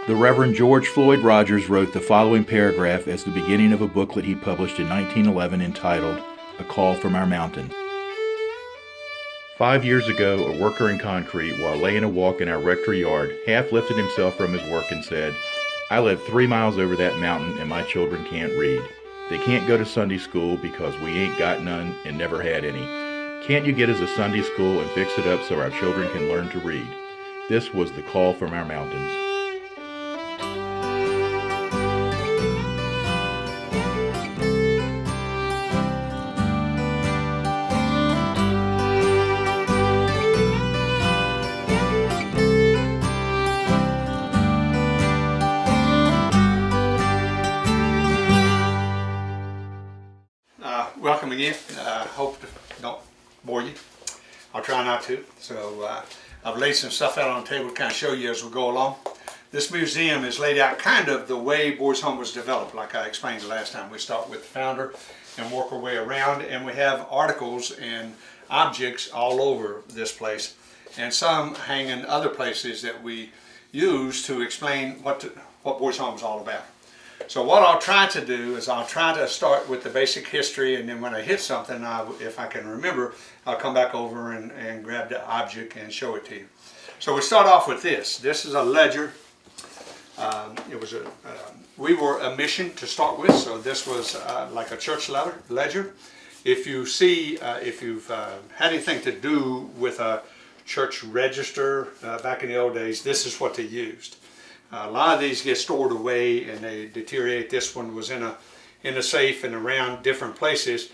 The Reverend George Floyd Rogers wrote the following paragraph as the beginning of a booklet he published in 1911 entitled A Call from Our Mountain. 5 years ago, a worker in concrete, while laying a walk in our rectory yard, half lifted himself from his work and said, "I live 3 miles over that mountain and my children can't read. They can't go to Sunday school because we ain't got none and never had any. Can't you get us a Sunday school and fix it up so our children can learn to read?" This was the call from our mountains. Welcome again. Hope to don't bore you. I'll try not to. So I've laid some stuff out on the table to kind of show you as we go along. This museum is laid out kind of the way Boys Home was developed, like I explained the last time. We start with the founder and work our way around, and we have articles and objects all over this place, and some hang in other places that we use to explain what Boys Home is all about. So what I'll try to do is I'll try to start with the basic history, and then when I hit something, if I can remember, I'll come back over and grab the object and show it to you. So we start off with this. This is a ledger. We were a mission to start with, so this was like a church ledger. If you see, if you've had anything to do with a church register back in the old days, this is what they used. A lot of these get stored away and they deteriorate. This one was in a safe and around different places.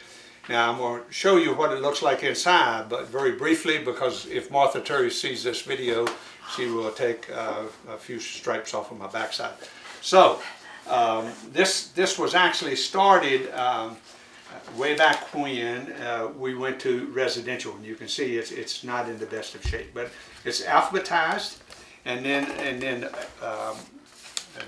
Now I'm going to show you what it looks like inside, but very briefly, because if Martha Terry sees this video, she will take a few stripes off of my backside. So this was actually started way back when we went to residential, and you can see it's not in the best of shape, but it's alphabetized. And then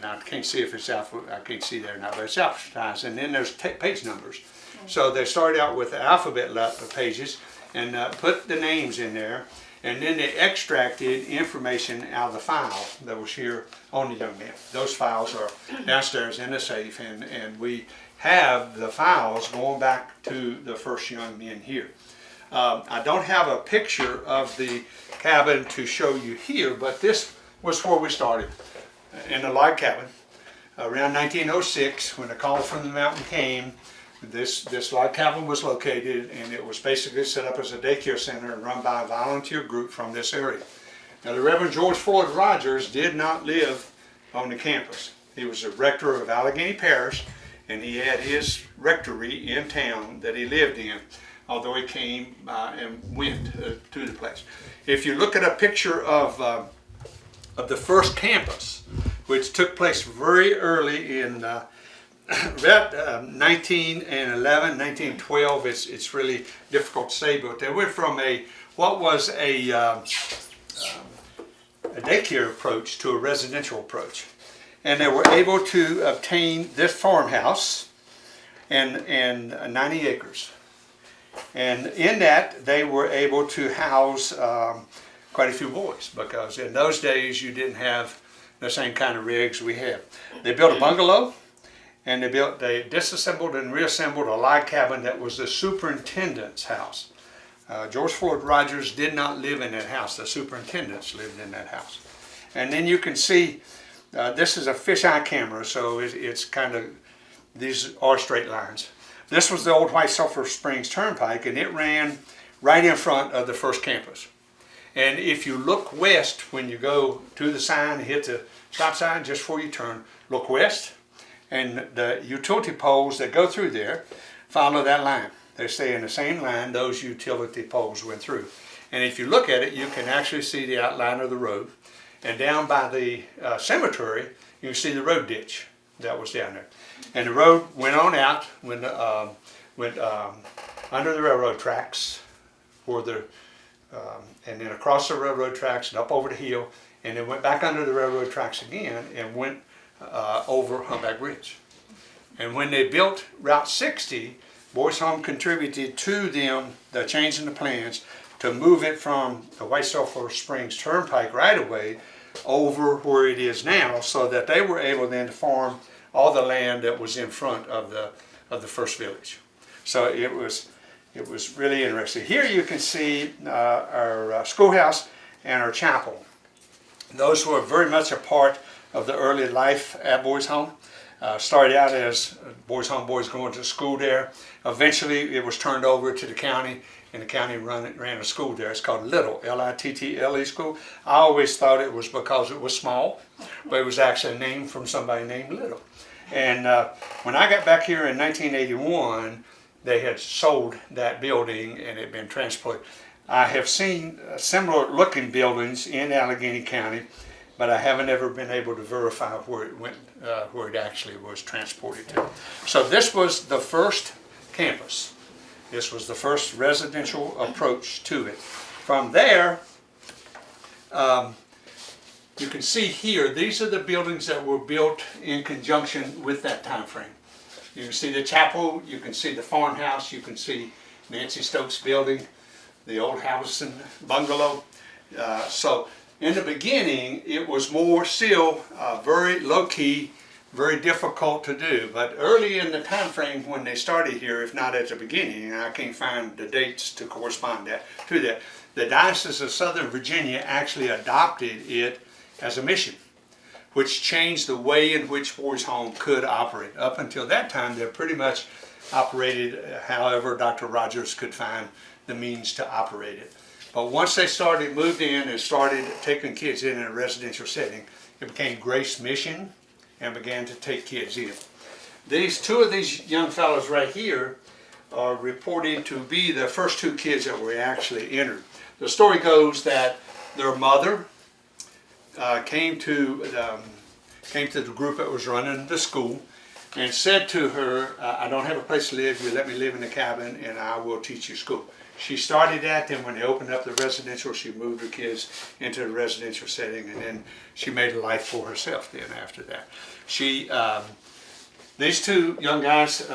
I can't see if it's I can't see there now, but it's alphabetized. And then there's page numbers. So they started out with the alphabet pages and put the names in there, and then they extracted information out of the file that was here on the young man. Those files are downstairs in the safe, and we have the files going back to the first young men here. I don't have a picture of the cabin to show you here, but this was where we started, in a log cabin. Around 1906, when the call from the mountain came, this log cabin was located, and it was basically set up as a daycare center and run by a volunteer group from this area. Now, the Reverend George Floyd Rogers did not live on the campus. He was the rector of Allegheny Parish, and he had his rectory in town that he lived in, although he came and went to the place. If you look at a picture of the first campus, which took place very early in about 1911, 1912, it's really difficult to say, but they went from what was a daycare approach to a residential approach. And they were able to obtain this farmhouse and 90 acres. And in that, they were able to house quite a few boys, because in those days you didn't have the same kind of rigs we have. They built a bungalow, and they disassembled and reassembled a log cabin that was the superintendent's house. George Floyd Rogers did not live in that house. The superintendents lived in that house. And then you can see, this is a fisheye camera, so it's kind of, these are straight lines. This was the old White Sulphur Springs Turnpike, and it ran right in front of the first campus. And if you look west when you go to the sign, hit the stop sign just before you turn, look west, and the utility poles that go through there follow that line. They stay in the same line those utility poles went through. And if you look at it, you can actually see the outline of the road. And down by the cemetery, you can see the road ditch that was down there. And the road went on out, went under the railroad tracks, and then across the railroad tracks and up over the hill, and then went back under the railroad tracks again and went over Humpback Ridge. And when they built Route 60, Boys Home contributed to them the change in the plans to move it from the White Sulphur Springs Turnpike right away over where it is now, so that they were able then to farm all the land that was in front of the first village. So it was really interesting. Here you can see our schoolhouse and our chapel. Those were very much a part of the early life at Boys Home. Started out as Boys Home, boys going to school there. Eventually it was turned over to the county, and the county ran a school there. It's called Little, L-I-T-T-L-E school. I always thought it was because it was small, but it was actually named from somebody named Little. And when I got back here in 1981, they had sold that building and it had been transported. I have seen similar looking buildings in Allegheny County, but I haven't ever been able to verify where it went, where it actually was transported to. So this was the first campus. This was the first residential approach to it. From there, you can see here, these are the buildings that were built in conjunction with that time frame. You can see the chapel, you can see the farmhouse, you can see Nancy Stokes' building, the old house and bungalow. So in the beginning, it was more still very low-key, very difficult to do. But early in the time frame when they started here, if not at the beginning, and I can't find the dates to correspond to that, the Diocese of Southern Virginia actually adopted it as a mission, which changed the way in which Boys Home could operate. Up until that time, they pretty much operated however Dr. Rogers could find the means to operate it. But once they moved in and started taking kids in a residential setting, it became Grace Mission and began to take kids in. Two of these young fellows right here are reported to be the first two kids that were actually entered. The story goes that their mother came to the group that was running the school and said to her, I don't have a place to live, you let me live in the cabin and I will teach you school. She started that, then when they opened up the residential, she moved her kids into the residential setting, and then she made a life for herself then after that. These two young guys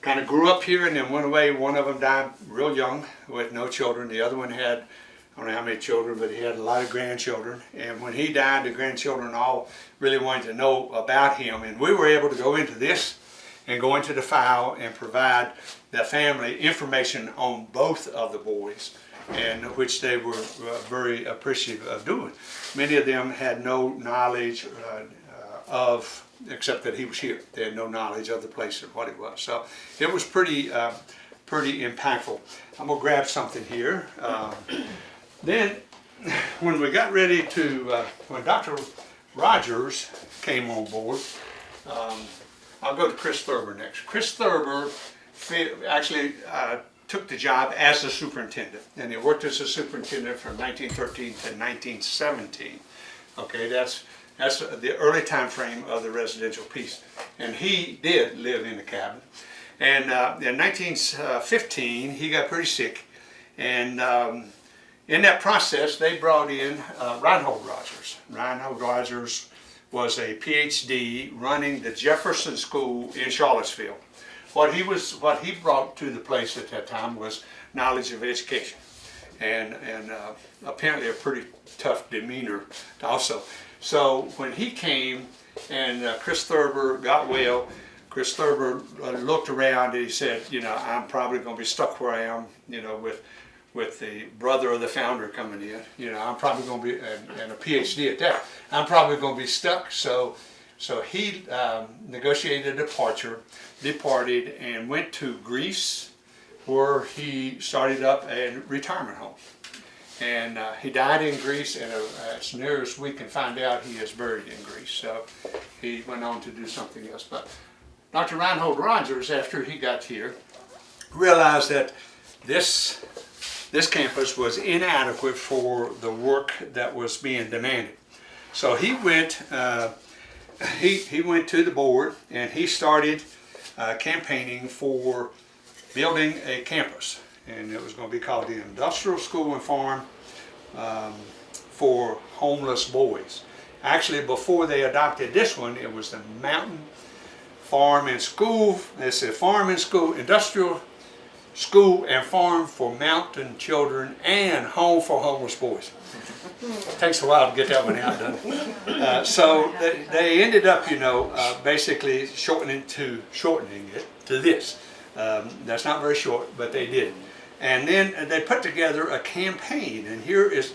kind of grew up here and then went away. One of them died real young with no children. The other one had, I don't know how many children, but he had a lot of grandchildren. And when he died, the grandchildren all really wanted to know about him. And we were able to go into this and go into the file and provide the family information on both of the boys, and which they were very appreciative of doing. Many of them had no knowledge of, except that he was here. They had no knowledge of the place and what it was. So it was pretty impactful. I'm gonna grab something here. Then, when we got ready to, when Dr. Rogers came on board, I'll go to Chris Thurber next. Chris Thurber actually took the job as a superintendent, and he worked as a superintendent from 1913 to 1917. Okay, that's the early time frame of the residential piece. And he did live in the cabin. And in 1915, he got pretty sick, and in that process, they brought in Reinhold Rogers. Reinhold Rogers was a PhD running the Jefferson School in Charlottesville. What he brought to the place at that time was knowledge of education, and apparently a pretty tough demeanor also. So when he came and Chris Thurber got well, Chris Thurber looked around and he said, you know, I'm probably going to be stuck where I am, you know, with the brother of the founder coming in. You know, I'm probably going to be, and a PhD at that, I'm probably going to be stuck. So he negotiated a departure, departed, and went to Greece, where he started up a retirement home. And he died in Greece, and as near as we can find out, he is buried in Greece. So he went on to do something else. But Dr. Reinhold Rogers, after he got here, realized that this campus was inadequate for the work that was being demanded. So he went he went to the board and he started campaigning for building a campus, and it was going to be called the Industrial School and Farm for Homeless Boys. Actually, before they adopted this one, it was the Mountain Farm and School. They said Farm and School, Industrial School and Farm for Mountain Children and Home for Homeless Boys. Takes a while to get that one out, doesn't it? So they ended up, basically shortening it to this. That's not very short, but they did. And then they put together a campaign, and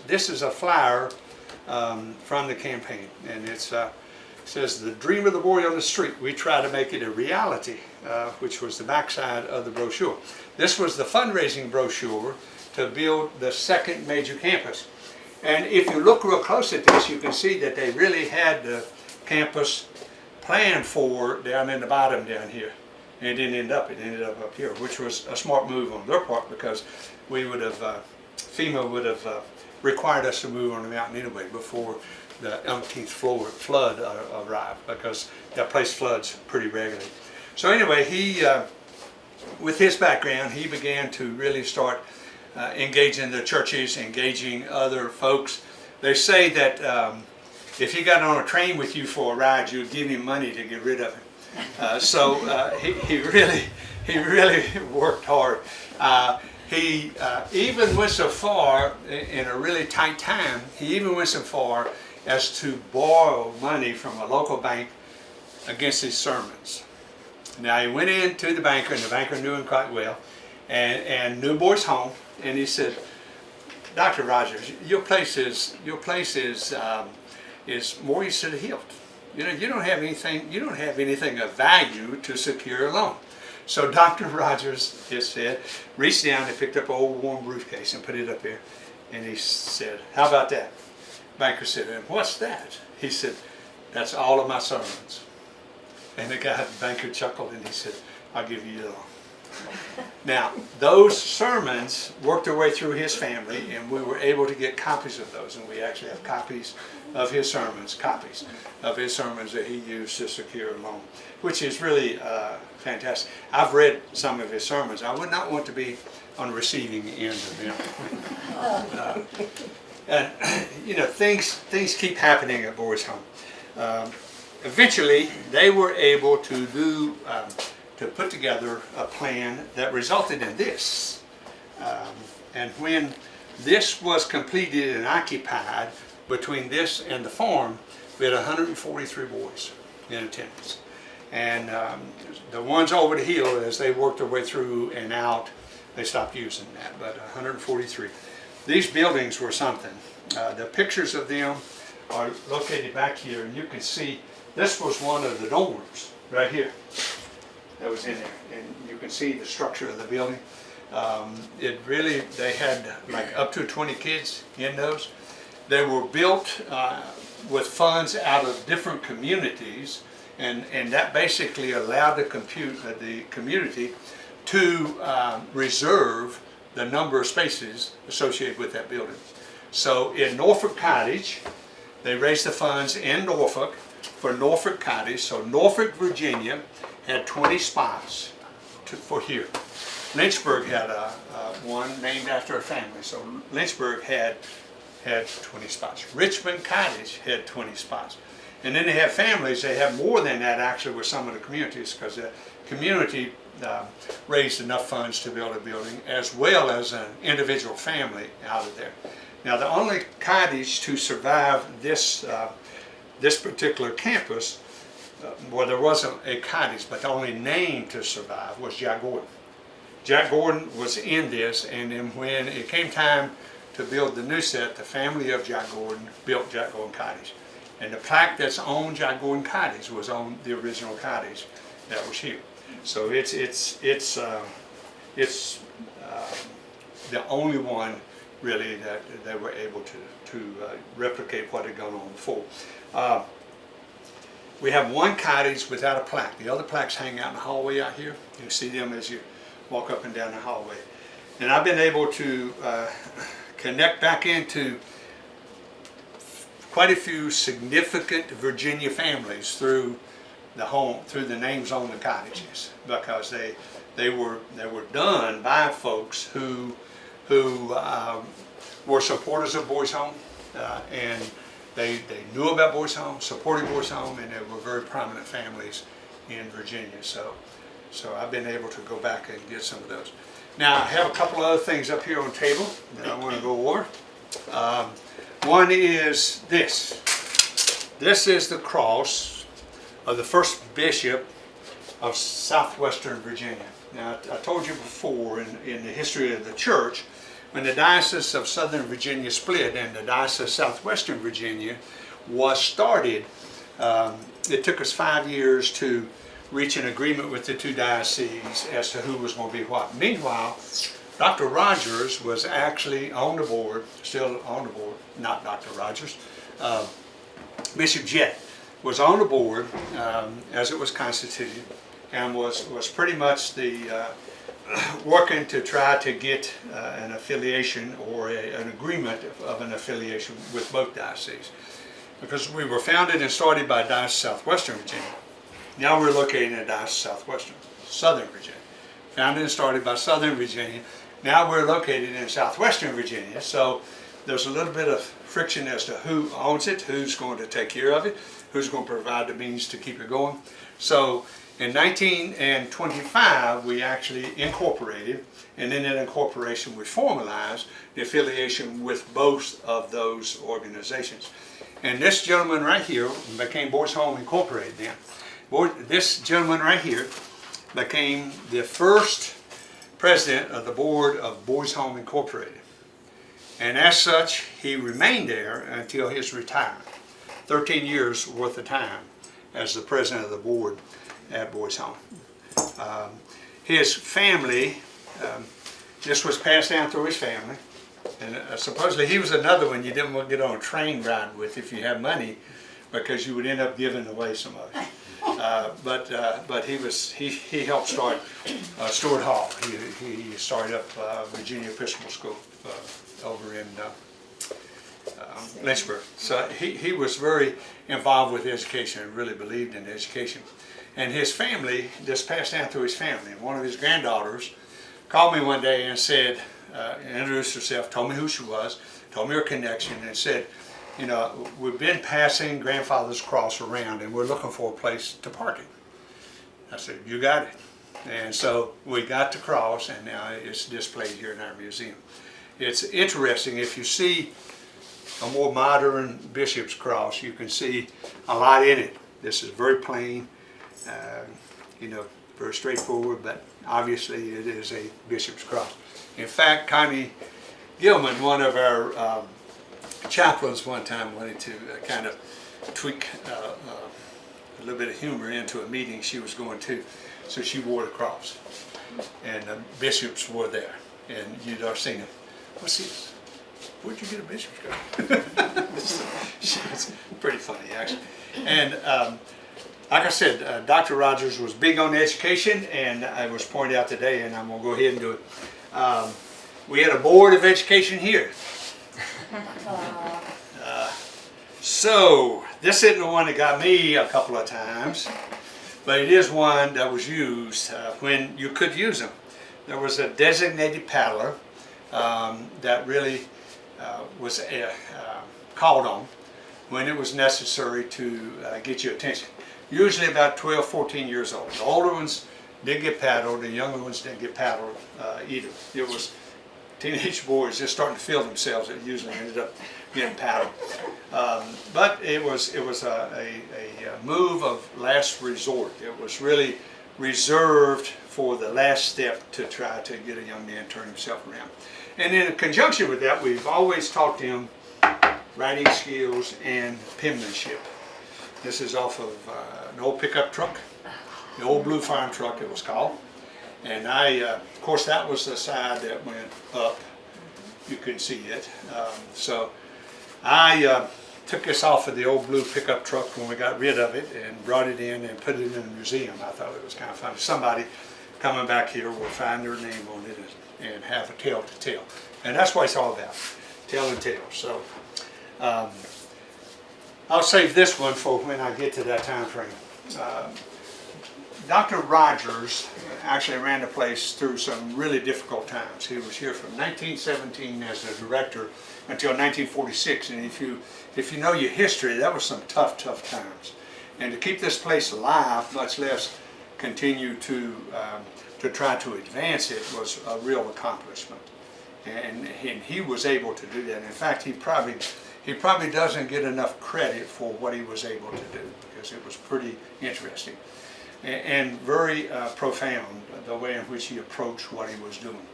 this is a flyer from the campaign, and it says, "The dream of the boy on the street. We try to make it a reality," which was the backside of the brochure. This was the fundraising brochure to build the second major campus. And if you look real close at this, you can see that they really had the campus planned for down in the bottom down here. And it ended up up here, which was a smart move on their part, because we would have, FEMA would have required us to move on the mountain anyway before the umpteenth flood arrived, because that place floods pretty regularly. So anyway, he, with his background, he began to really start engaging the churches, engaging other folks. They say that if he got on a train with you for a ride, you'd give him money to get rid of him. So he really worked hard. He even went so far, in a really tight time, he even went so far as to borrow money from a local bank against his sermons. Now he went in to the banker, and the banker knew him quite well, and knew Boy's home, and he said, "Dr. Rogers, your place is more east of the hilt. You don't have anything of value to secure a loan." So Dr. Rogers, it said, reached down and picked up an old warm briefcase and put it up here, and he said, "How about that?" Banker said, "And what's that?" He said, "That's all of my sermons." And the banker chuckled, and he said, "I'll give you your loan." Now, those sermons worked their way through his family, and we were able to get copies of those, and we actually have copies of his sermons that he used to secure a loan, which is really fantastic. I've read some of his sermons. I would not want to be on the receiving end of them. And things keep happening at Boy's home. Eventually, they were able to put together a plan that resulted in this. And when this was completed and occupied, between this and the farm, we had 143 boys in attendance. And the ones over the hill, as they worked their way through and out, they stopped using that, but 143. These buildings were something. The pictures of them are located back here, and you can see this was one of the dorms right here that was in there, and you can see the structure of the building. They had like up to 20 kids in those. They were built with funds out of different communities, and that basically allowed the community to reserve the number of spaces associated with that building. So in Norfolk Cottage, they raised the funds in Norfolk for Norfolk Cottage. So Norfolk, Virginia had 20 spots for here. Lynchburg had one named after a family, so Lynchburg had 20 spots. Richmond Cottage had 20 spots. And then they have families, they have more than that actually with some of the communities, because the community raised enough funds to build a building, as well as an individual family out of there. Now the only cottage to survive this particular campus, well, there wasn't a cottage, but the only name to survive was Jack Gordon. Jack Gordon was in this, and then when it came time to build the new set, the family of Jack Gordon built Jack Gordon Cottage. And the plaque that's on Jack Gordon Cottage was on the original cottage that was here. So it's the only one really that they were able to replicate what had gone on before. We have one cottage without a plaque. The other plaques hang out in the hallway out here. You can see them as you walk up and down the hallway. And I've been able to connect back into quite a few significant Virginia families through the names on the cottages, because they were done by folks who were supporters of Boy's Home, and they knew about Boy's Home, supported Boy's Home, and they were very prominent families in Virginia. So I've been able to go back and get some of those. Now I have a couple other things up here on the table that I want to go over. One is this. This is the cross of the first bishop of southwestern Virginia. Now, I told you before in the history of the church, when the Diocese of Southern Virginia split and the Diocese of Southwestern Virginia was started, it took us 5 years to reach an agreement with the two dioceses as to who was going to be what. Meanwhile, Dr. Rogers was actually on the board, still on the board, not Dr. Rogers, Bishop Jett was on the board as it was constituted, and was pretty much the working to try to get an affiliation or an agreement of an affiliation with both dioceses. Because we were founded and started by Diocese of Southwestern Virginia. Now we're located in Diocese of Southern Virginia. Founded and started by Southern Virginia. Now we're located in Southwestern Virginia. So there's a little bit of friction as to who owns it, who's going to take care of it, who's going to provide the means to keep it going. So in 1925, we actually incorporated, and in that incorporation we formalized the affiliation with both of those organizations. And this gentleman right here became Boys Home Incorporated then. This gentleman right here became the first president of the board of Boys Home Incorporated. And as such, he remained there until his retirement. 13 years worth of time as the president of the board at Boys Home. His family, this was passed down through his family, and supposedly he was another one you didn't want to get on a train ride with if you had money, because you would end up giving away so much. But he helped start Stewart Hall. He started up Virginia Episcopal School over in Lynchburg. So he was very involved with education and really believed in education. And his family, this passed down through his family. One of his granddaughters called me one day and said, introduced herself, told me who she was, told me her connection, and said, you know, we've been passing grandfather's cross around and we're looking for a place to park it. I said, you got it. And so we got the cross, and now it's displayed here in our museum. It's interesting, if you see a more modern bishop's cross, you can see a lot in it. This is very plain, you know, very straightforward, but obviously it is a bishop's cross. In fact, Connie Gilman, one of our chaplains, one time wanted to kind of tweak a little bit of humor into a meeting she was going to, so she wore the cross, and the bishops were there, and you'd have seen it. What's this? Where'd you get a bishop's cross? It's pretty funny, actually. And like I said, Dr. Rogers was big on education, and it was pointed out today, and I'm going to go ahead and do it. We had a board of education here. So this isn't the one that got me a couple of times, but it is one that was used when you could use them. There was a designated paddler that really was called on when it was necessary to get your attention. Usually about 12, 14 years old. The older ones did get paddled, the younger ones didn't get paddled either. It was teenage boys just starting to feel themselves that usually ended up getting paddled. But it was a move of last resort. It was really reserved for the last step to try to get a young man to turn himself around. And in conjunction with that, we've always taught him writing skills and penmanship. This is off of an old pickup truck, the old blue farm truck it was called. And of course, that was the side that went up. You couldn't see it. So I took this off of the old blue pickup truck when we got rid of it and brought it in and put it in the museum. I thought it was kind of funny. Somebody coming back here will find their name on it and have a tale to tell. And that's what it's all about, telling tales. So I'll save this one for when I get to that time frame. Dr. Rogers actually ran the place through some really difficult times. He was here from 1917 as the director until 1946, and if you know your history, that was some tough times. And to keep this place alive, much less continue to try to advance it, was a real accomplishment. And he was able to do that. In fact, he probably he probably doesn't get enough credit for what he was able to do, because it was pretty interesting and very profound, the way in which he approached what he was doing.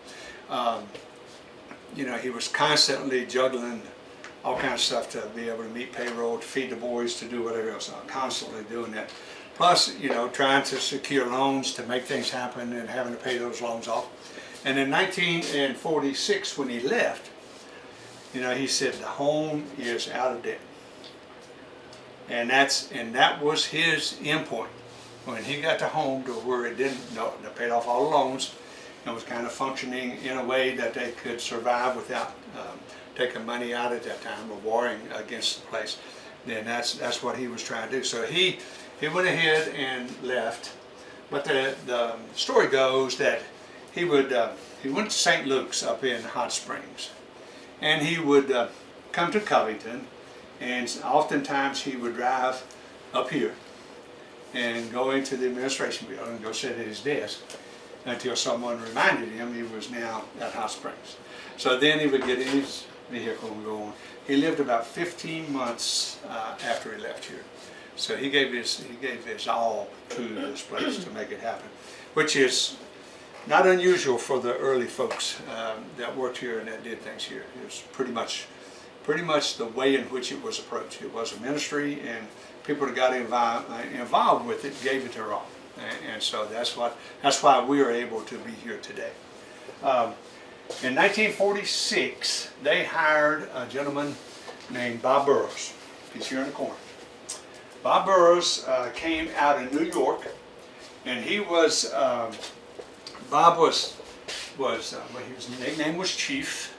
You know, he was constantly juggling all kinds of stuff to be able to meet payroll, to feed the boys, to do whatever else, constantly doing that. Plus, you know, trying to secure loans to make things happen and having to pay those loans off. And in 1946, when he left, you know, he said the home is out of debt. And that was his end point. When he got to home to where it didn't, no, they paid off all the loans and was kind of functioning in a way that they could survive without taking money out at that time or borrowing against the place, then that's what he was trying to do. So he went ahead and left. But the story goes that he went to St. Luke's up in Hot Springs, and he would come to Covington, and oftentimes he would drive up here and go into the administration building and go sit at his desk until someone reminded him he was now at Hot Springs. So then he would get in his vehicle and go on. He lived about 15 months after he left here. So he gave his all to this place to make it happen, which is not unusual for the early folks that worked here and that did things here. It was pretty much the way in which it was approached. It was a ministry, and people that got involved with it gave it their all, and so that's why we are able to be here today. In 1946, they hired a gentleman named Bob Burroughs. He's here in the corner. Bob Burroughs came out of New York, and he was Bob was his nickname was Chief.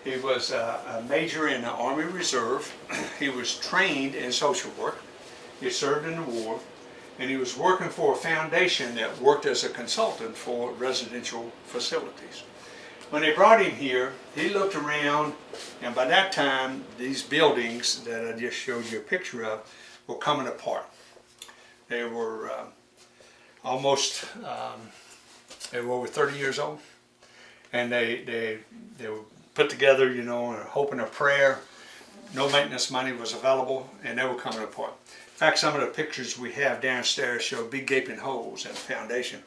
He was a major in the Army Reserve. He was trained in social work. He served in the war, and he was working for a foundation that worked as a consultant for residential facilities. When they brought him here, he looked around, and by that time, these buildings that I just showed you a picture of were coming apart. They were they were over 30 years old, and they were put together, you know, in a hope and a prayer. No maintenance money was available, and they were coming apart. In fact, some of the pictures we have downstairs show big gaping holes in the foundation.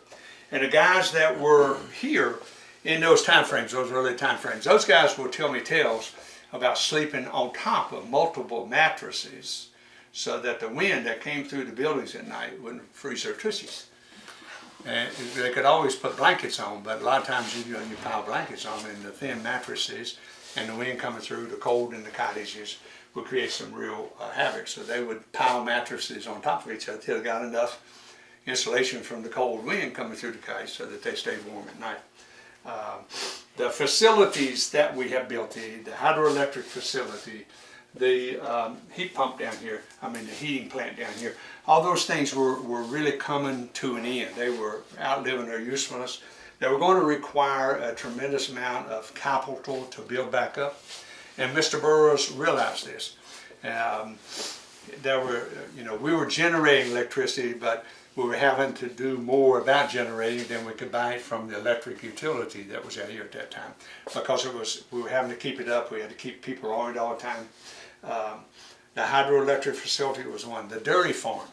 And the guys that were here in those time frames, those early time frames, those guys will tell me tales about sleeping on top of multiple mattresses so that the wind that came through the buildings at night wouldn't freeze their tussies. And they could always put blankets on, but a lot of times you pile blankets on, and the thin mattresses and the wind coming through, the cold in the cottages would create some real havoc. So they would pile mattresses on top of each other until they got enough insulation from the cold wind coming through the cottage so that they stayed warm at night. The facilities that we have built, the hydroelectric facility, the heat pump down here, the heating plant down here, all those things were really coming to an end. They were outliving their usefulness. They were going to require a tremendous amount of capital to build back up, and Mr. Burroughs realized this. We were generating electricity, but we were having to do more about generating than we could buy from the electric utility that was out here at that time, because we were having to keep it up. We had to keep people on it all the time. The hydroelectric facility was one. The dairy farm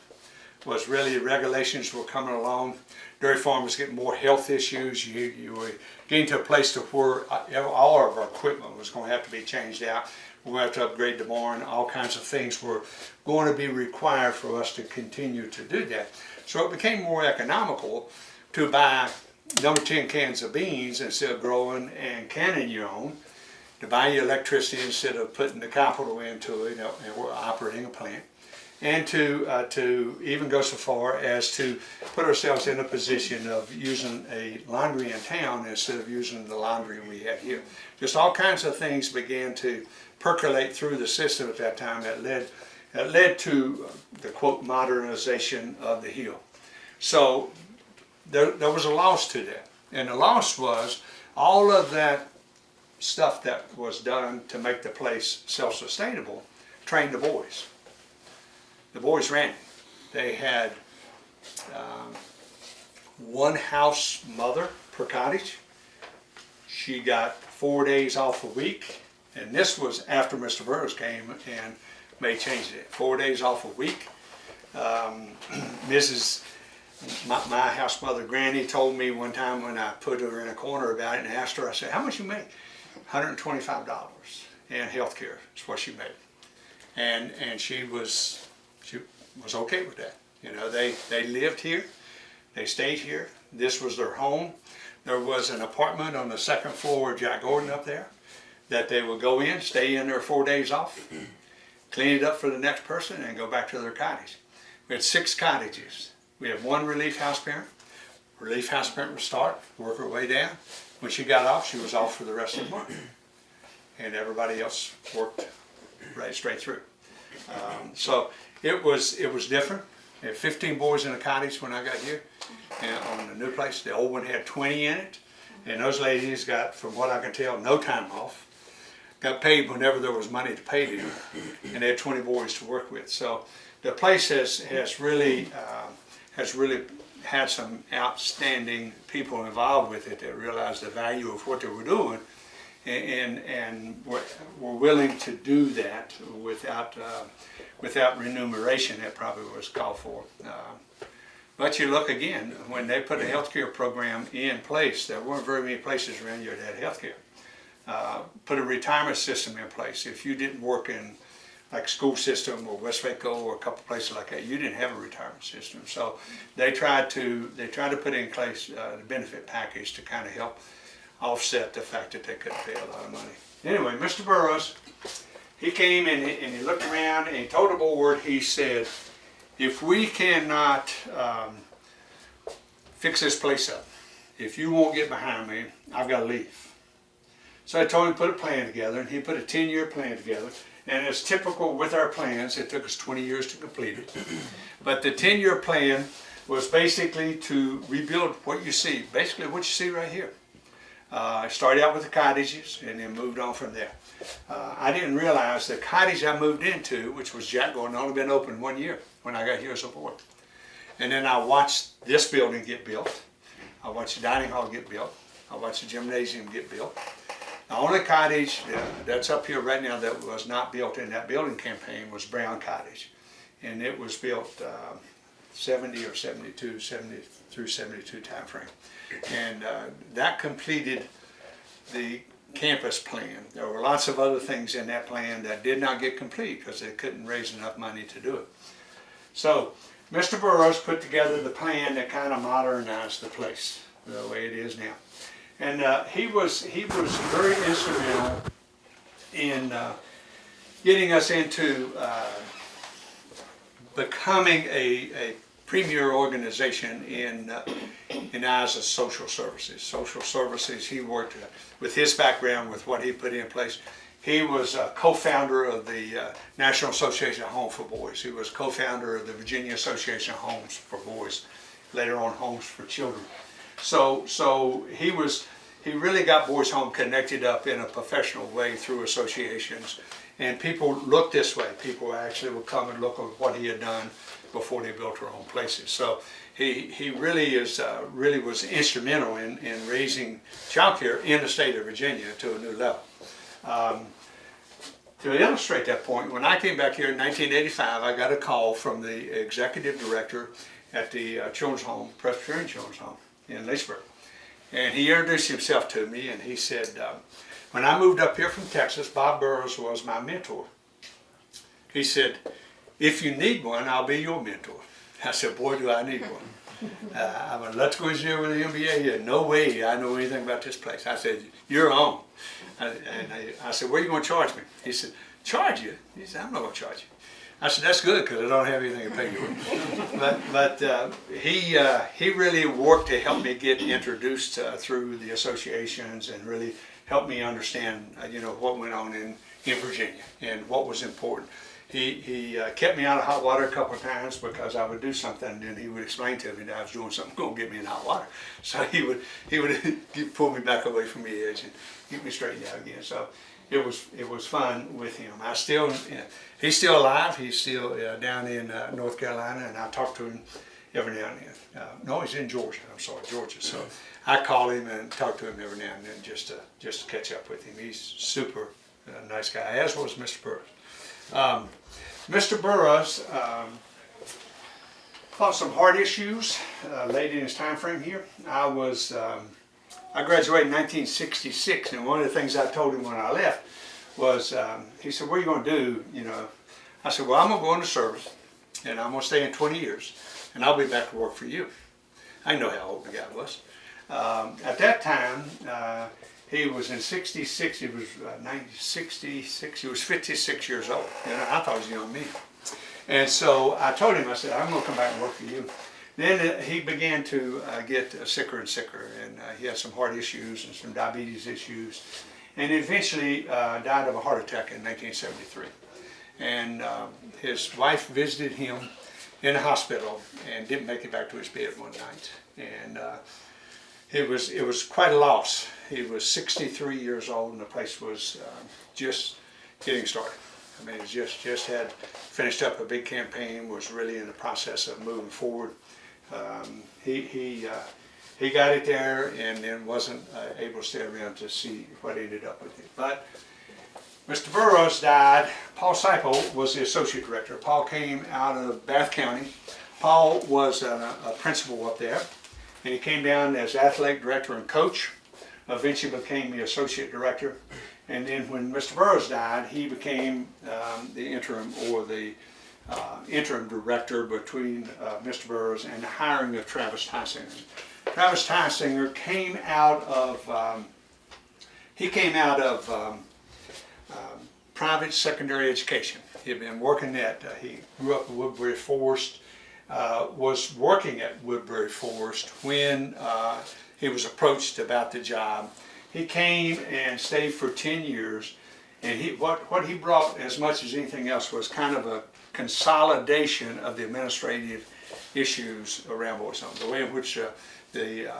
was really, regulations were coming along. Dairy farm was getting more health issues. You were getting to a place to where all of our equipment was going to have to be changed out. We're going to have to upgrade the barn. All kinds of things were going to be required for us to continue to do that. So it became more economical to buy number 10 cans of beans instead of growing and canning your own, to buy your electricity instead of putting the capital into it, and we're operating a plant, and to even go so far as to put ourselves in a position of using a laundry in town instead of using the laundry we had here. Just all kinds of things began to percolate through the system at that time that led to the quote modernization of the hill. So there was a loss to that, and the loss was all of that stuff that was done to make the place self-sustainable trained the boys. The boys ran it. They had one house mother per cottage. She got 4 days off a week, And this was after Mr. Burroughs came and made changes. 4 days off a week. My house mother, Granny, told me one time when I put her in a corner about it and asked her, I said, how much you make? $125 in health care is what she made. And she was okay with that. You know, they lived here, they stayed here. This was their home. There was an apartment on the second floor of Jack Gordon up there that they would go in, stay in there 4 days off, clean it up for the next person, and go back to their cottage. We had 6 cottages. We had 1 relief house parent. Relief house parent would start, work her way down. When she got off, she was off for the rest of the month. And everybody else worked right straight through. So it was different. We had 15 boys in a cottage when I got here, and on the new place. The old one had 20 in it, and those ladies got, from what I can tell, no time off. Got paid whenever there was money to pay them, and they had 20 boys to work with. So the place has really had some outstanding people involved with it that realized the value of what they were doing, and were willing to do that without remuneration that probably was called for. But you look again, when they put a healthcare program in place, there weren't very many places around here that had healthcare. Put a retirement system in place. If you didn't work in like school system or Westvaco or a couple places like that, you didn't have a retirement system. So they tried to put in place the benefit package to kind of help offset the fact that they couldn't pay a lot of money. Anyway, Mr. Burroughs, he came and he looked around and he told the board, he said, if we cannot fix this place up, if you won't get behind me, I've got to leave. So I told him to put a plan together, and he put a 10-year plan together. And as typical with our plans, it took us 20 years to complete it. But the 10-year plan was basically to rebuild what you see, basically what you see right here. I started out with the cottages and then moved on from there. I didn't realize the cottage I moved into, which was Jack Gordon, only been open 1 year when I got here as a boy. And then I watched this building get built. I watched the dining hall get built. I watched the gymnasium get built. The only cottage that's up here right now that was not built in that building campaign was Brown Cottage. And it was built 70 or 72, 70 through 72 time frame. And that completed the campus plan. There were lots of other things in that plan that did not get complete because they couldn't raise enough money to do it. So Mr. Burroughs put together the plan that kind of modernized the place the way it is now. And he was very instrumental in getting us into becoming a premier organization in eyes of social services. Social services, he worked with his background, with what he put in place. He was a co-founder of the National Association of Homes for Boys. He was co-founder of the Virginia Association of Homes for Boys, later on Homes for Children. So he really got Boys Home connected up in a professional way through associations, and people looked this way. People actually would come and look at what he had done before they built their own places. So he really was instrumental in raising child care in the state of Virginia to a new level. To illustrate that point, when I came back here in 1985, I got a call from the executive director at the Children's Home, Presbyterian Children's Home in Leesburg. And he introduced himself to me, and he said, when I moved up here from Texas, Bob Burroughs was my mentor. He said, if you need one, I'll be your mentor. I said, boy, do I need one. I'm an electrical engineer with an MBA. He had no way I know anything about this place. I said, you're on. I said, what are you going to charge me? He said, charge you? He said, I'm not going to charge you. I said, that's good because I don't have anything to pay you with. But he really worked to help me get introduced through the associations and really help me understand what went on in Virginia and what was important. He kept me out of hot water a couple of times because I would do something and then he would explain to me that I was doing something going to get me in hot water. So he would pull me back away from the edge and get me straightened out again. So it was fun with him. He's still alive. He's still down in North Carolina, and I talk to him every now and then. No, he's in Georgia. I'm sorry, Georgia. So I call him and talk to him every now and then just to catch up with him. He's super a nice guy, as was Mr. Burroughs. Mr. Burroughs fought some hard issues late in his time frame here. I graduated in 1966, and one of the things I told him when I left was, he said, "What are you going to do?" You know, I said, "Well, I'm going to go into service, and I'm going to stay in 20 years, and I'll be back to work for you." I didn't know how old the guy was. At that time, he was in 66, he was 66, he was 56 years old. You know, I thought he was a young man. And so I told him, I said, "I'm going to come back and work for you." Then he began to get sicker and sicker, and he had some heart issues and some diabetes issues, and eventually died of a heart attack in 1973. And his wife visited him in the hospital and didn't make it back to his bed one night. And it was quite a loss. He was 63 years old, and the place was just getting started. I mean, it just had finished up a big campaign, was really in the process of moving forward. He got it there, and then wasn't able to stay around to see what ended up with it. But Mr. Burroughs died. Paul Seipel was the associate director. Paul came out of Bath County. Paul was a principal up there, and he came down as athletic director and coach. Eventually became the associate director, and then when Mr. Burroughs died, he became the interim interim director between Mr. Burroughs and the hiring of Travis Tysinger. Travis Tysinger came out of private secondary education. He had been working he grew up in Woodbury Forest, was working at Woodbury Forest when he was approached about the job. He came and stayed for 10 years, and what he brought as much as anything else was kind of a consolidation of the administrative issues around Boys Home, the way in which the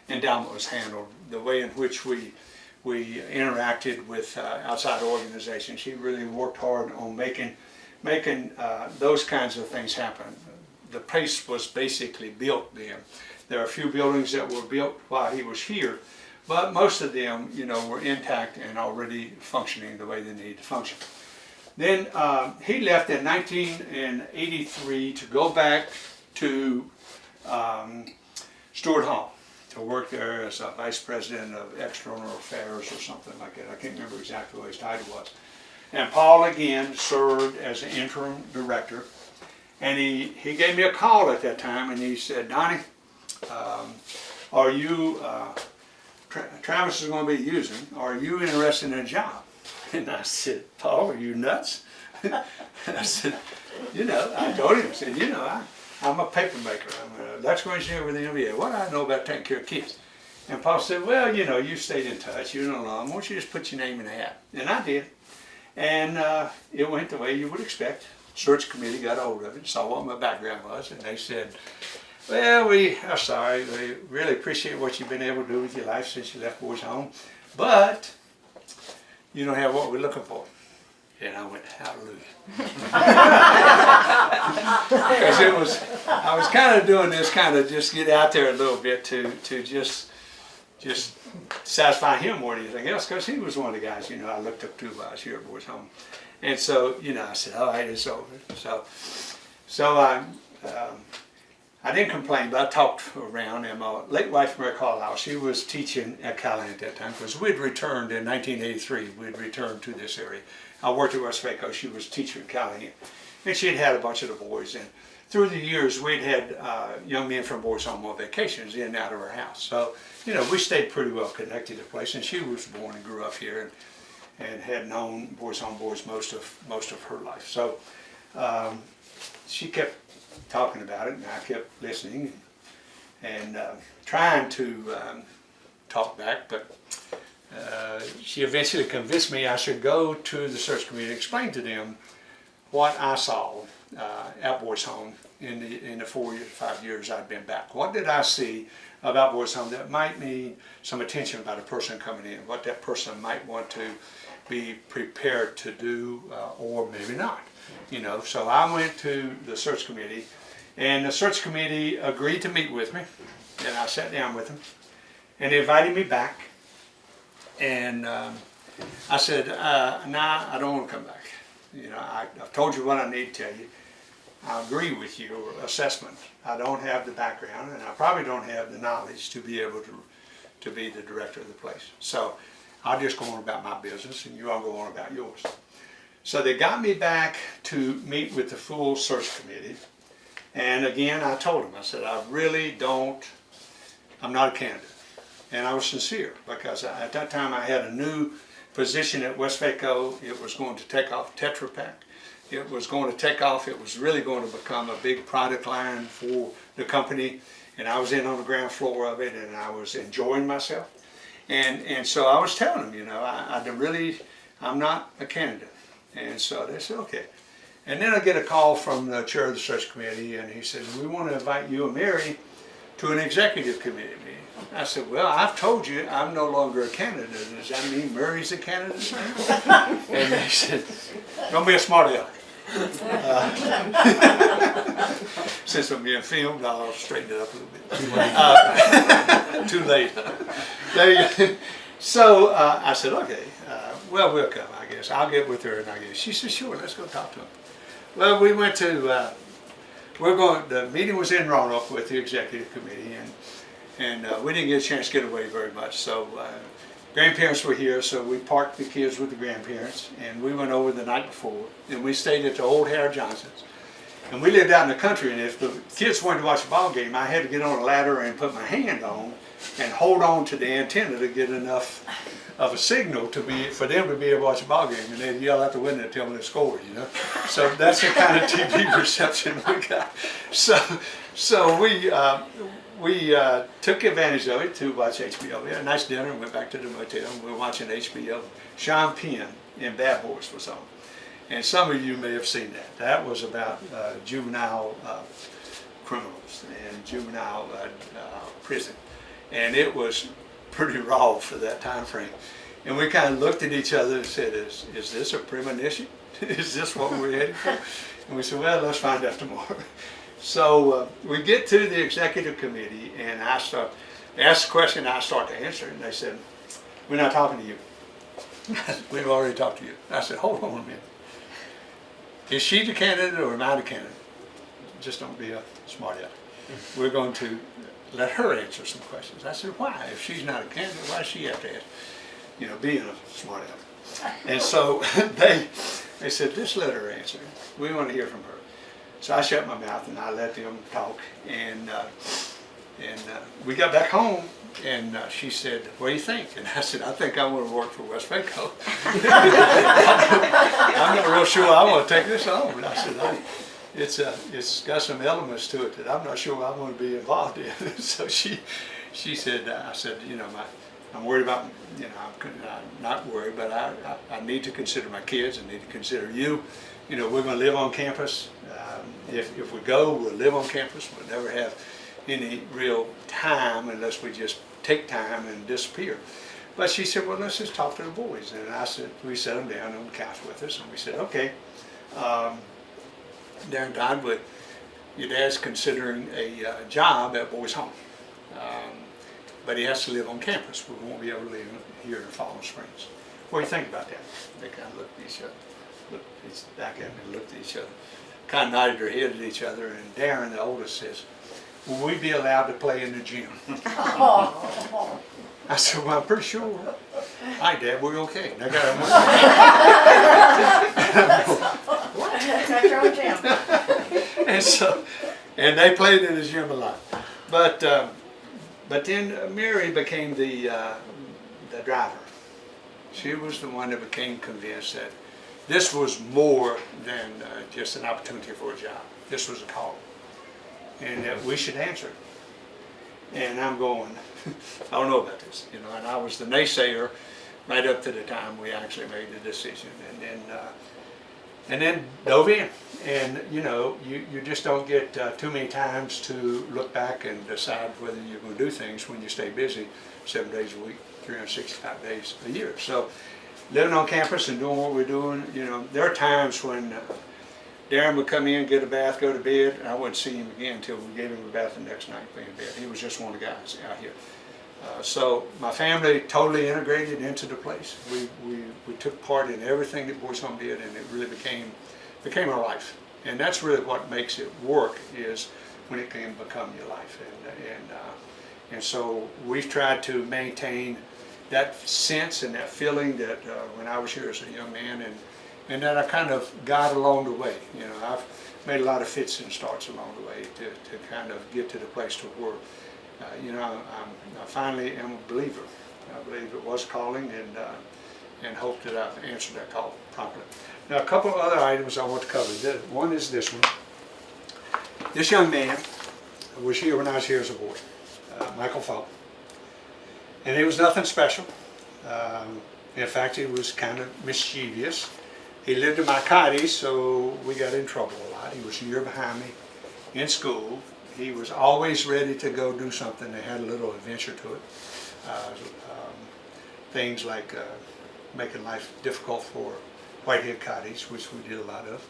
endowment was handled, the way in which we interacted with outside organizations. He really worked hard on making those kinds of things happen. The place was basically built then. There are a few buildings that were built while he was here, but most of them, you know, were intact and already functioning the way they needed to function. Then he left in 1983 to go back to Stewart Hall to work there as a vice president of external affairs or something like that. I can't remember exactly what his title was. And Paul again served as an interim director. And he gave me a call at that time, and he said, "Donnie, are you, Travis is going to be using, are you interested in a job?" And I said, "Paul, are you nuts?" I said, "You know," I told him, I said, "You know, I'm a paper maker. I'm an electrical engineer with the MBA. What do I know about taking care of kids?" And Paul said, "Well, you know, you stayed in touch. You know, why don't you just put your name in the hat?" And I did. And it went the way you would expect. Search committee got a hold of it, saw what my background was, and they said, "Well, we are sorry. We really appreciate what you've been able to do with your life since you left Boys Home, but you don't have what we're looking for." And I went, "Hallelujah." Because I was kind of doing this kind of just get out there a little bit to just satisfy him more than anything else, because he was one of the guys, you know, I looked up to while I was here at Boys Home. And so, you know, I said, "All right, it's over." So I didn't complain, but I talked around, and my late wife, Mary Carlisle, she was teaching at Callahan at that time, because we'd returned in 1983, we'd returned to this area. I worked at West Waco, she was teaching at Callahan, and she had a bunch of the boys, and through the years, we'd had young men from Boys Home on vacations in and out of our house. So, you know, we stayed pretty well connected to the place, and she was born and grew up here, and had known Boys Home boys most of her life. So she kept talking about it, and I kept listening and trying to talk back, but she eventually convinced me I should go to the search committee and explain to them what I saw at Boys Home in the 4 years, 5 years I'd been back. What did I see about Boys Home that might need some attention about a person coming in, what that person might want to be prepared to do or maybe not, you know. So I went to the search committee, and the search committee agreed to meet with me, and I sat down with them, and they invited me back, and I said, nah, I don't want to come back. You know, I've told you what I need to tell you. I agree with your assessment. I don't have the background, and I probably don't have the knowledge to be able to be the director of the place. So I'll just go on about my business, and you all go on about yours. So they got me back to meet with the full search committee. And again, I told them, I said, I'm not a candidate. And I was sincere, because at that time I had a new position at Westvaco. It was going to take off Tetra Pak. It was going to take off. It was really going to become a big product line for the company. And I was in on the ground floor of it, and I was enjoying myself. And so I was telling them, you know, I'm not a candidate. And so they said, okay. And then I get a call from the chair of the search committee, and he said, we want to invite you and Mary to an executive committee meeting. I said, well, I've told you I'm no longer a candidate. Does that mean Murray's a candidate now? And they said, don't be a smart aleck. Since I'm being filmed, I'll straighten it up a little bit. Too late. So I said, okay, well, we'll come, I guess. I'll get with her, and I guess. She said, sure, let's go talk to him. Well, we went to, the meeting was in Roanoke with the executive committee, and we didn't get a chance to get away very much. So grandparents were here, so we parked the kids with the grandparents, and we went over the night before, and we stayed at the old Harry Johnson's. And we lived out in the country, and if the kids wanted to watch a ball game, I had to get on a ladder and put my hand on and hold on to the antenna to get enough of a signal for them to be able to watch a ball game, and they'd yell out the window and tell me the score, you know. So that's the kind of TV reception we got. So we took advantage of it to watch HBO. We had a nice dinner and went back to the motel, and we were watching HBO. Sean Penn in Bad Boys was on. And some of you may have seen that. That was about juvenile criminals and juvenile prison. And it was pretty raw for that time frame. And we kind of looked at each other and said, is this a premonition? Is this what we're heading for? And we said, well, let's find out tomorrow. So we get to the executive committee, and I ask the question, I start to answer, and they said, we're not talking to you. We've already talked to you. I said, hold on a minute. Is she the candidate or am I the candidate? Just don't be a smart aleck. We're going to let her answer some questions. I said, why? If she's not a candidate, why does she have to ask? You know, being a smart aleck. And so they said, just let her answer. We want to hear from her. So I shut my mouth and I let them talk. And we got back home, and she said, what do you think? And I said, I think I want to work for Westvaco. I'm not real sure I want to take this on. And I said, it's got some elements to it that I'm not sure I want to be involved in. So she said, I said, you know, I'm worried about, you know, I'm not worried, but I need to consider my kids. I need to consider you. You know, we're going to live on campus. If we go, we'll live on campus. We'll never have any real time unless we just take time and disappear. But she said, well, let's just talk to the boys. And I said, we sat them down on the couch with us, and we said, okay, Darren Todd, but your dad's considering a job at Boys Home. But he has to live on campus. We won't be able to live here in Fallen Springs. What do you think about that? They kind of looked at each other, looked back at me, and looked at each other, kind of nodded their head at each other, and Darren, the oldest, says, will we be allowed to play in the gym? I said, well, I'm pretty sure. Hi, Dad, we're okay. And I got What? Got your own gym. And they played in the gym a lot. But then Mary became the driver. She was the one that became convinced that this was more than just an opportunity for a job. This was a call, and that we should answer it. And I'm going, I don't know about this, you know. And I was the naysayer right up to the time we actually made the decision, and then dove in. And you know, you just don't get too many times to look back and decide whether you're going to do things when you stay busy 7 days a week, 365 days a year. So living on campus and doing what we're doing, you know, there are times when Darren would come in, get a bath, go to bed, and I wouldn't see him again until we gave him a bath the next night, put him in bed. He was just one of the guys out here. So my family totally integrated into the place. We took part in everything that Boys Home did, and it really became our life. And that's really what makes it work, is when it can become your life. And so we've tried to maintain that sense and that feeling that when I was here as a young man, and that I kind of got along the way. You know, I've made a lot of fits and starts along the way to kind of get to the place to where, you know, I finally am a believer. I believe it was calling, and hope that I've answered that call properly. Now, a couple of other items I want to cover. One is this one. This young man was here when I was here as a boy, Michael Falk. And he was nothing special. In fact, he was kind of mischievous. He lived in my cottage, so we got in trouble a lot. He was a year behind me in school. He was always ready to go do something that had a little adventure to it. Things like making life difficult for Whitehead Cottage, which we did a lot of.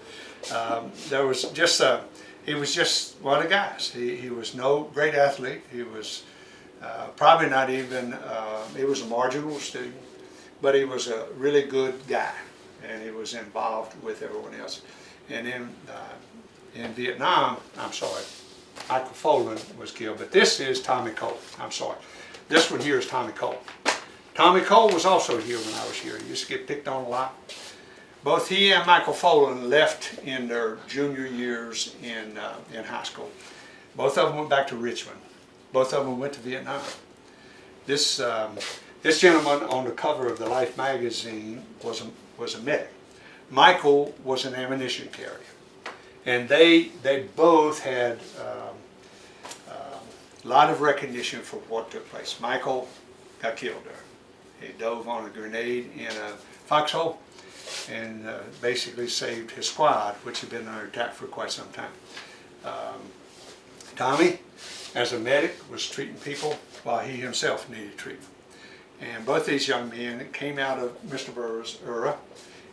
There was just, he was just one of the guys. He was no great athlete. He was probably not even, he was a marginal student, but he was a really good guy, and he was involved with everyone else. And in Vietnam, I'm sorry, Michael Folan was killed, but this is Tommy Cole. I'm sorry. This one here is Tommy Cole. Tommy Cole was also here when I was here. He used to get picked on a lot. Both he and Michael Folan left in their junior years in high school. Both of them went back to Richmond. Both of them went to Vietnam. This gentleman on the cover of the Life magazine was a medic. Michael was an ammunition carrier. And they both had a lot of recognition for what took place. Michael got killed there. He dove on a grenade in a foxhole and basically saved his squad, which had been under attack for quite some time. Tommy, as a medic, was treating people while he himself needed treatment. And both these young men came out of Mr. Burr's era,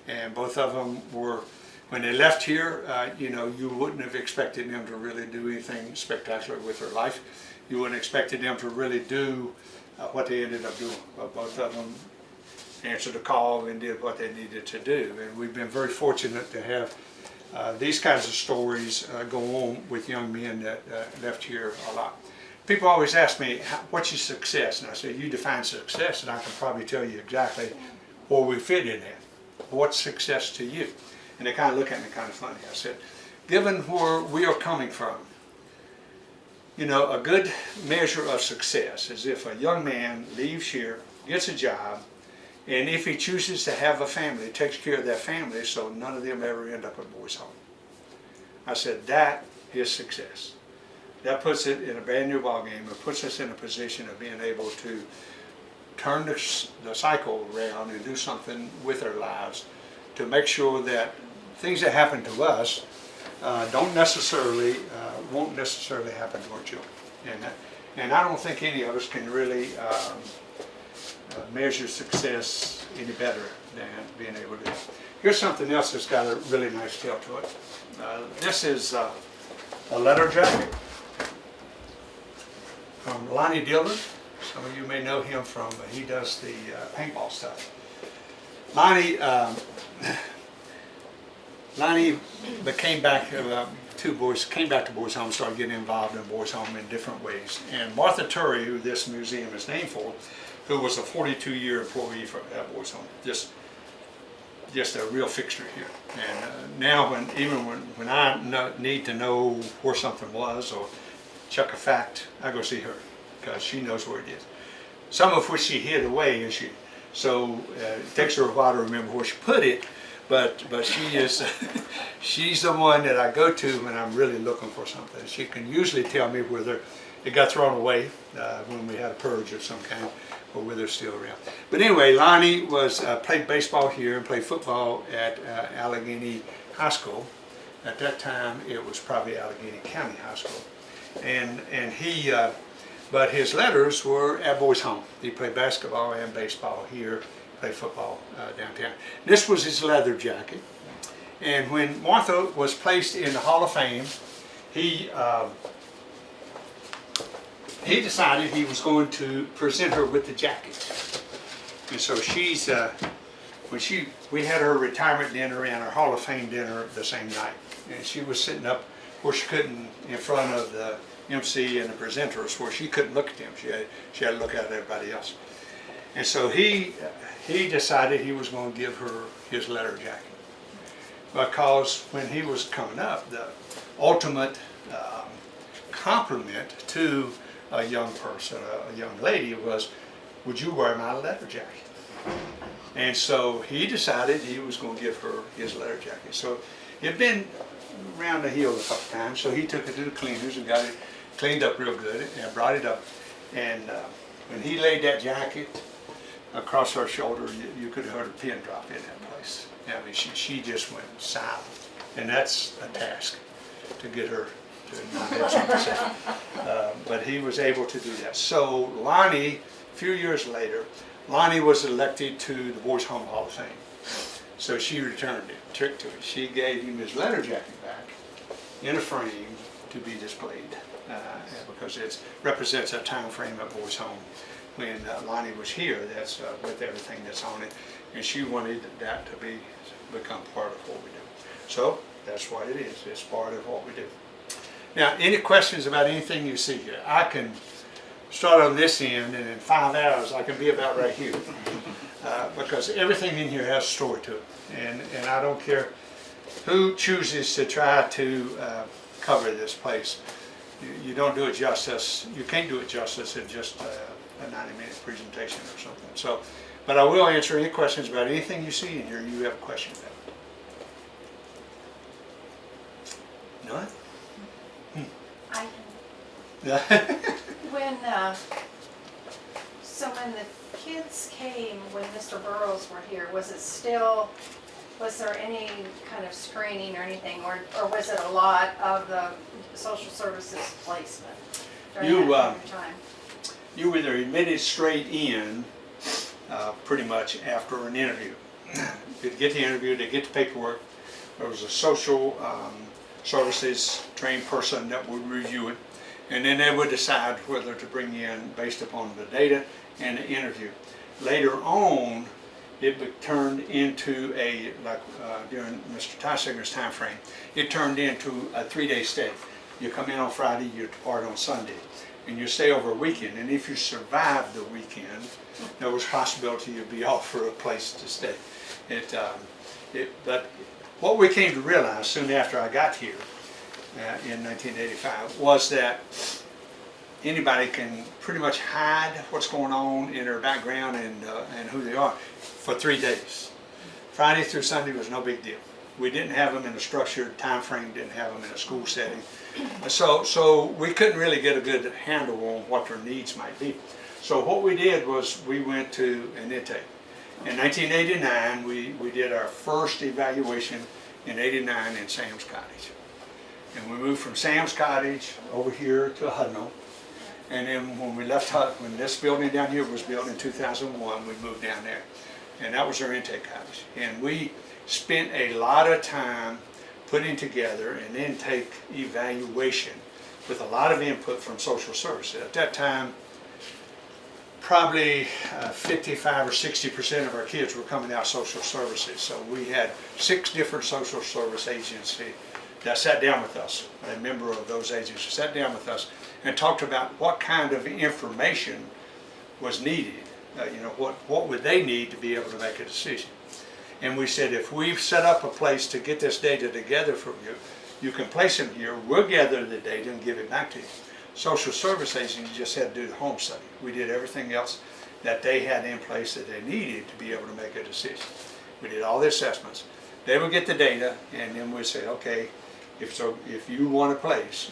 and both of them were, when they left here, you know, you wouldn't have expected them to really do anything spectacular with their life. You wouldn't have expected them to really do what they ended up doing. But both of them answered the call and did what they needed to do. And we've been very fortunate to have these kinds of stories go on with young men that left here a lot. People always ask me, what's your success? And I say, you define success, and I can probably tell you exactly where we fit in that. What's success to you? And they kind of look at me kind of funny. I said, given where we are coming from, you know, a good measure of success is if a young man leaves here, gets a job, and if he chooses to have a family, takes care of that family so none of them ever end up at Boys Home. I said, that is success. That puts it in a brand new ballgame. It puts us in a position of being able to turn the cycle around and do something with our lives to make sure that things that happen to us won't necessarily happen to our children. And I don't think any of us can really measure success any better than being able to. Here's something else that's got a really nice tale to it. This is a letter jacket from Lonnie Dillon. Some of you may know him from, he does the paintball stuff. Lonnie came back to Boys Home, started getting involved in Boys Home in different ways. And Martha Turry, who this museum is named for, who was a 42-year employee at Boys Home, just a real fixture here. And now, when I need to know where something was or check a fact, I go see her because she knows where it is. Some of which she hid away, so it takes her a while to remember where she put it. But she is, she's the one that I go to when I'm really looking for something. She can usually tell me whether it got thrown away when we had a purge of some kind, or whether it's still around. But anyway, Lonnie played baseball here and played football at Allegheny High School. At that time, it was probably Allegheny County High School, and he. But his letters were at Boys Home. He played basketball and baseball here. Played football downtown. This was his leather jacket. And when Martha was placed in the Hall of Fame, he he decided he was going to present her with the jacket. And so she's, we had her retirement dinner and our Hall of Fame dinner the same night. And she was sitting up where she couldn't, in front of the MC and the presenters, where she couldn't look at them. She had to look at everybody else. And so he decided he was going to give her his letter jacket. Because when he was coming up, the ultimate compliment to a young person, a young lady, was, would you wear my letter jacket? And so he decided he was going to give her his letter jacket. So it had been around the heel a couple times, so he took it to the cleaners and got it cleaned up real good and brought it up. And when he laid that jacket across her shoulder, you could have heard a pin drop in that place. I mean, she just went silent. And that's a task, to get her to not have something to say. But he was able to do that. So Lonnie, a few years later, Lonnie was elected to the Boys Home Hall of Fame. So she returned it, took to it. She gave him his letter jacket back in a frame to be displayed because it represents a time frame at Boys Home when Lonnie was here. That's with everything that's on it, and she wanted that to become part of what we do. So that's what it is. It's part of what we do. Now, any questions about anything you see here? I can start on this end, and in 5 hours I can be about right here. Because everything in here has a story to it. And I don't care who chooses to try to cover this place. You don't do it justice. You can't do it justice in just a 90-minute presentation or something. So, but I will answer any questions about anything you see in here you have a question about. None? I Yeah. So when the kids came, when Mr. Burrows were here, was there any kind of screening or anything, or was it a lot of the social services placement during that time? You were either admitted straight in, pretty much after an interview. They'd get the interview, they'd get the paperwork. There was a social services trained person that would review it, and then they would decide whether to bring you in based upon the data and the interview. Later on, it turned into during Mr. Teisinger's time frame, it turned into a 3-day stay. You come in on Friday, you depart on Sunday, and you stay over a weekend. And if you survive the weekend, there was a possibility you'd be off for a place to stay. But what we came to realize soon after I got here in 1985 was that anybody can pretty much hide what's going on in their background and who they are for 3 days. Friday through Sunday was no big deal. We didn't have them in a structured time frame, didn't have them in a school setting. So we couldn't really get a good handle on what their needs might be. So what we did was we went to an intake. In 1989, we did our first evaluation in '89 in Sam's Cottage. And we moved from Sam's Cottage over here to Hudnall. And then when we left Hudnall, when this building down here was built in 2001, we moved down there. And that was our intake cottage. And we spent a lot of time putting together an intake evaluation with a lot of input from social services. At that time, probably 55 or 60% of our kids were coming out of social services. So we had 6 different social service agencies that sat down with us. A member of those agencies sat down with us and talked about what kind of information was needed. What would they need to be able to make a decision? And we said, if we've set up a place to get this data together from you, you can place them here, we'll gather the data and give it back to you. Social service agencies just had to do the home study. We did everything else that they had in place that they needed to be able to make a decision. We did all the assessments. They would get the data, and then we'd say, okay, if you want a place,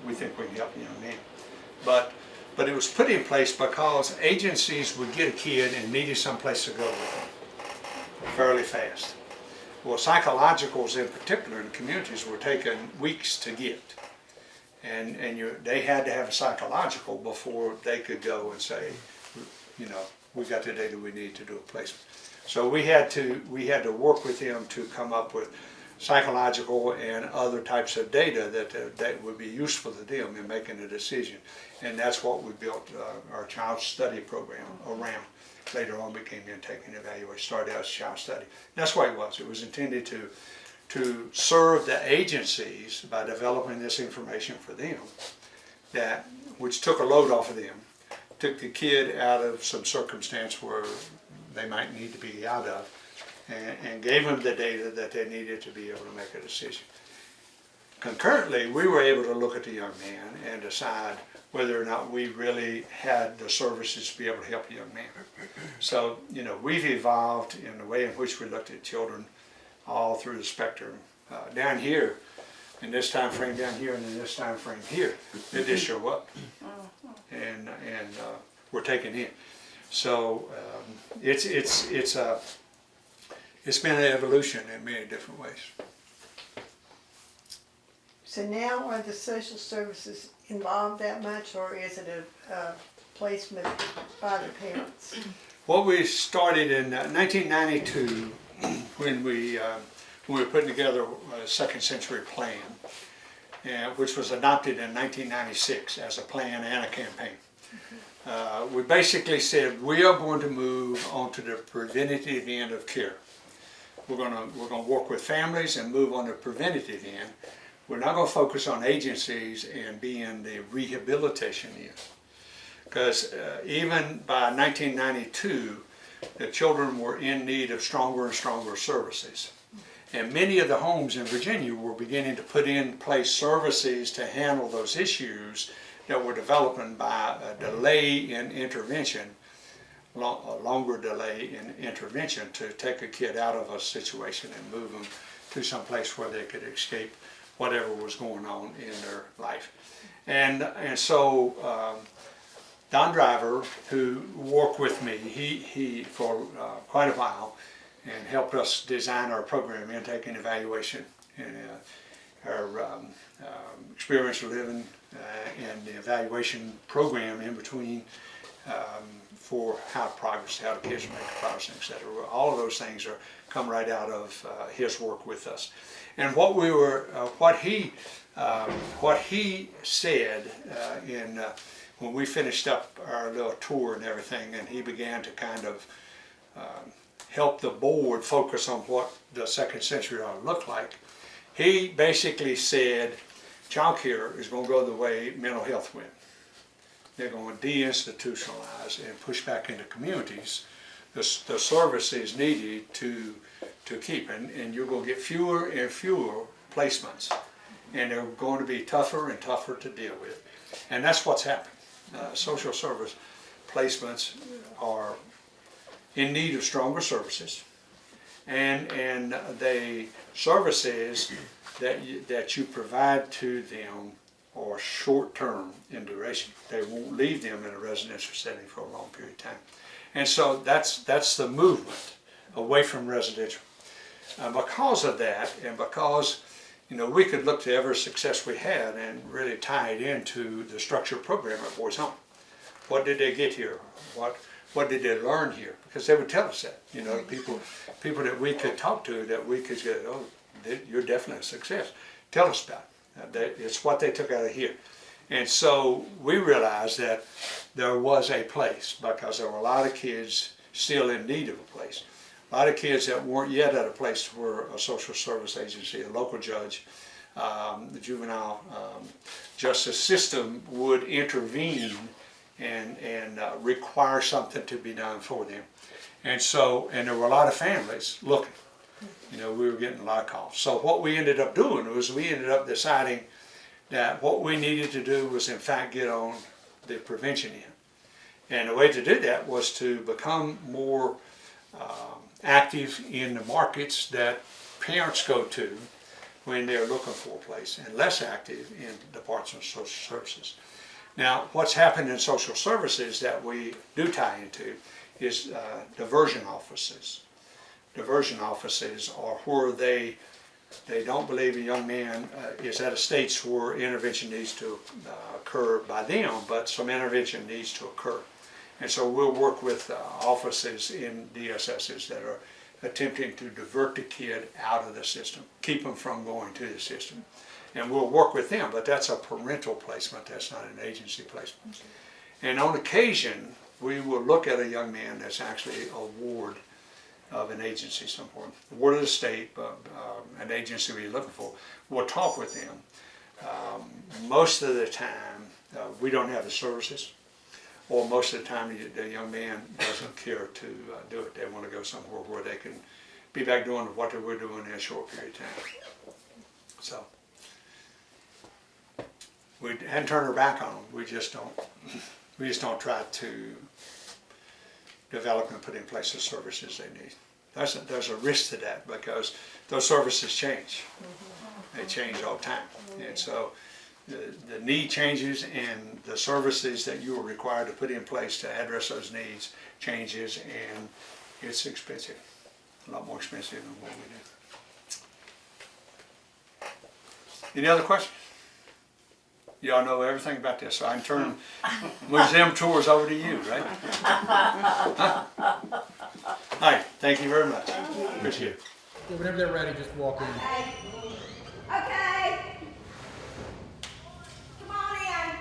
we think we can help you, young man. But it was put in place because agencies would get a kid and needed someplace to go with them fairly fast. Well, psychologicals in particular in communities were taking weeks to get. And they had to have a psychological before they could go and say, we got the data we need to do a placement. So we had to work with them to come up with psychological and other types of data that would be useful to them in making a decision. And that's what we built our child study program around. Later on became intake and evaluation, started out as child study. That's what it was. It was intended to serve the agencies by developing this information for them, which took a load off of them, took the kid out of some circumstance where they might need to be out of, and gave them the data that they needed to be able to make a decision. Concurrently, we were able to look at the young man and decide whether or not we really had the services to be able to help the young man. So, we've evolved in the way in which we looked at children all through the spectrum. Down here, in this time frame down here and in this time frame here, they just show up. And we're taken in. So it's been an evolution in many different ways. So now are the social services involved that much, or is it a placement by the parents? What we started in 1992 when we were putting together a second century plan, which was adopted in 1996 as a plan and a campaign. We basically said we are going to move on to the preventative end of care. We're going to work with families and move on to the preventative end. We're not going to focus on agencies and be in the rehabilitation end. Because even by 1992, the children were in need of stronger and stronger services. And many of the homes in Virginia were beginning to put in place services to handle those issues that were developing by a delay in intervention, a longer delay in intervention to take a kid out of a situation and move them to some place where they could escape whatever was going on in their life. And so Don Driver, who worked with me, he for quite a while, and helped us design our program, intake and evaluation, and our experiential living and the evaluation program in between for how the kids make progress, etc. All of those things come right out of his work with us. And what he said when we finished up our little tour and everything, and he began to kind of help the board focus on what the second century ought to look like, he basically said child care is going to go the way mental health went. They're going to deinstitutionalize and push back into communities the services needed to keep, and you're going to get fewer and fewer placements, and they're going to be tougher and tougher to deal with. And that's what's happened. Social service placements are in need of stronger services, and the services that you provide to them are short-term in duration. They won't leave them in a residential setting for a long period of time. And so that's the movement away from residential. Because of that, and because we could look to every success we had and really tie it into the structured program at Boys Home. What did they get here? What did they learn here? Because they would tell us that. People that we could talk to, that we could go, oh, you're definitely a success. Tell us about it. It's what they took out of here. And so we realized that there was a place, because there were a lot of kids still in need of a place. A lot of kids that weren't yet at a place where a social service agency, a local judge, the juvenile justice system would intervene and require something to be done for them. And there were a lot of families looking. We were getting a lot of calls. So what we ended up doing was we ended up deciding that what we needed to do was in fact get on the prevention end. And the way to do that was to become more active in the markets that parents go to when they're looking for a place, and less active in the parts of social services. Now, what's happened in social services that we do tie into is diversion offices. Diversion offices are where they don't believe a young man is at a stage where intervention needs to occur by them, but some intervention needs to occur. And so we'll work with offices in DSSs that are attempting to divert the kid out of the system, keep them from going to the system. And we'll work with them, but that's a parental placement, that's not an agency placement. And on occasion, we will look at a young man that's actually a ward of an agency somewhere, ward of the state, an agency we're looking for. We'll talk with them. Most of the time, we don't have the services, or most of the time the young man doesn't care to do it. They want to go somewhere where they can be back doing what they were doing in a short period of time. So we hadn't turned our back on them. We just don't try to develop and put in place the services they need. There's a risk to that because those services change. They change all the time. And so the need changes and the services that you are required to put in place to address those needs changes, and it's expensive, a lot more expensive than what we do. Any other questions? Y'all know everything about this, so I can turn museum tours over to you, right? All right, thank you very much. Appreciate it. Yeah, whenever they're ready, just walk in. Okay. Come on in.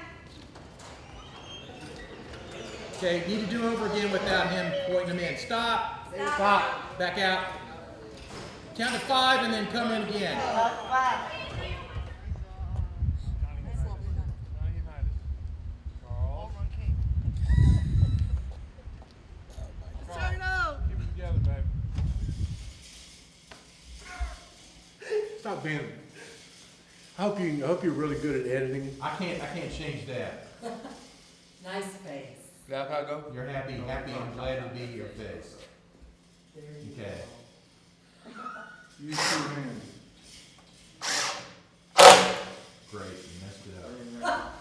Okay, need to do over again without him pointing them in. Stop. Stop. Back out. Count to 5 and then come in again. Stop being. I hope you're really good at editing. I can't change that. Nice face. That how it go? You're happy and glad to be your face. Okay. Use two hands. Great, you messed it up.